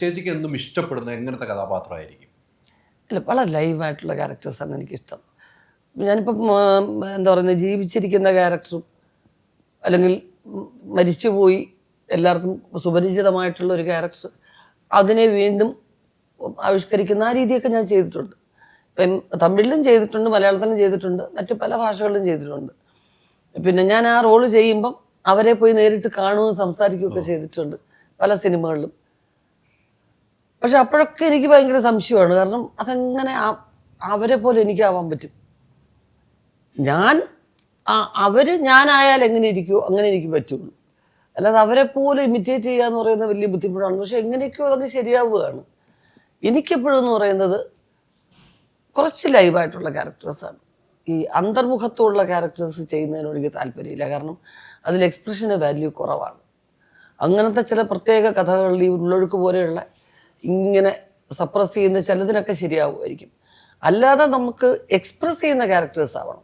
ചേച്ചിക്ക് എന്തും ഇഷ്ടപ്പെടുന്ന എങ്ങനത്തെ കഥാപാത്രമായിരിക്കും? അല്ല, വളരെ ലൈവായിട്ടുള്ള ക്യാരക്ടേഴ്സാണ് എനിക്കിഷ്ടം. ഞാനിപ്പം എന്താ പറയുന്നത്, ജീവിച്ചിരിക്കുന്ന ക്യാരക്ടറും അല്ലെങ്കിൽ മരിച്ചുപോയി എല്ലാവർക്കും സുപരിചിതമായിട്ടുള്ള ഒരു ക്യാരക്ടർ അതിനെ വീണ്ടും ആവിഷ്കരിക്കുന്ന ആ രീതിയൊക്കെ ഞാൻ ചെയ്തിട്ടുണ്ട്. ഇപ്പം തമിഴിലും ചെയ്തിട്ടുണ്ട്, മലയാളത്തിലും ചെയ്തിട്ടുണ്ട്, മറ്റു പല ഭാഷകളിലും ചെയ്തിട്ടുണ്ട്. പിന്നെ ഞാൻ ആ റോള് ചെയ്യുമ്പം അവരെ പോയി നേരിട്ട് കാണുകയും സംസാരിക്കുകയൊക്കെ ചെയ്തിട്ടുണ്ട് പല സിനിമകളിലും. പക്ഷെ അപ്പോഴൊക്കെ എനിക്ക് ഭയങ്കര സംശയമാണ്. കാരണം അതെങ്ങനെ അവരെ പോലെ എനിക്കാവാൻ പറ്റും? ഞാനായാൽ എങ്ങനെ ഇരിക്കുമോ അങ്ങനെ എനിക്ക് പറ്റുള്ളൂ. അല്ലാതെ അവരെ പോലെ ഇമിറ്റേറ്റ് ചെയ്യുക എന്ന് പറയുന്നത് വലിയ ബുദ്ധിമുട്ടാണ്. പക്ഷെ എങ്ങനെയൊക്കെയോ അതൊക്കെ ശരിയാവുകയാണ്. എനിക്കെപ്പോഴും എന്ന് പറയുന്നത് കുറച്ച് ലൈവായിട്ടുള്ള ക്യാരക്ടേഴ്സാണ്. ഈ അന്തർമുഖത്തുള്ള ക്യാരക്ടേഴ്സ് ചെയ്യുന്നതിനോട് എനിക്ക് താല്പര്യമില്ല. കാരണം അതിൽ എക്സ്പ്രഷന് വാല്യൂ കുറവാണ്. അങ്ങനത്തെ ചില പ്രത്യേക കഥകളിൽ ഈ ഉള്ളൊഴുക്ക് പോലെയുള്ള ഇങ്ങനെ സപ്രസ് ചെയ്യുന്ന ചിലതിനൊക്കെ ശരിയാവുമായിരിക്കും. അല്ലാതെ നമുക്ക് എക്സ്പ്രസ് ചെയ്യുന്ന ക്യാരക്ടേഴ്സ് ആവണം.